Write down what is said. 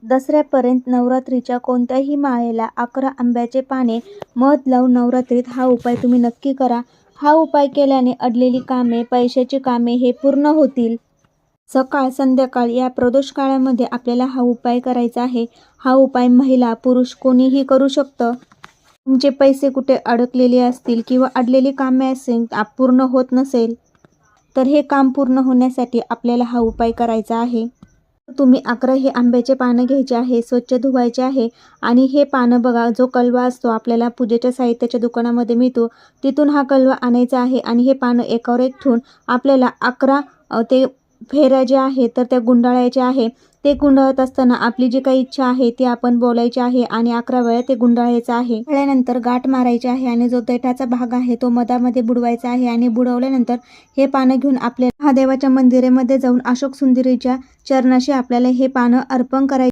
दसऱ्यापर्यंत नवरात्रीच्या कोणत्याही माळेला 11 आंब्याचे पाने मध लावून नवरात्रीत हा उपाय तुम्ही नक्की करा. हा उपाय केल्याने अडलेली कामे, पैशाची कामे हे पूर्ण होतील. सकाळ संध्याकाळ या प्रदोष काळामध्ये आपल्याला हा उपाय करायचा आहे. हा उपाय महिला पुरुष कोणीही करू शकतं. तुमचे पैसे कुठे अडकलेले असतील किंवा अडलेली कामे असेल पूर्ण होत नसेल तर हे काम पूर्ण होण्यासाठी आपल्याला हा उपाय करायचा आहे. तुम्ही 11 हे आंब्याचे पानं घ्यायचे आहे, स्वच्छ धुवायचे आहे आणि हे पानं बघा, जो कलवा असतो आपल्याला पूजेच्या साहित्याच्या दुकानामध्ये मिळतो, तिथून हा कलवा आणायचा आहे आणि हे पानं एकावर एक ठेवून आपल्याला 11 ते फेऱ्या ज्या आहेत तर त्या गुंडाळायच्या आहे. ते गुंडाळत असताना आपली जी काही इच्छा आहे ती आपण बोलायची आहे आणि 11 वेळा ते गुंडाळायचं आहे. त्यानंतर गाठ मारायची आहे आणि जो देठाचा भाग आहे तो मधामध्ये बुडवायचा आहे आणि बुडवल्यानंतर हे पानं घेऊन आपल्या महादेवाच्या मंदिरामध्ये जाऊन अशोक सुंदरीच्या चरणाशी आपल्याला हे पानं अर्पण करायचे.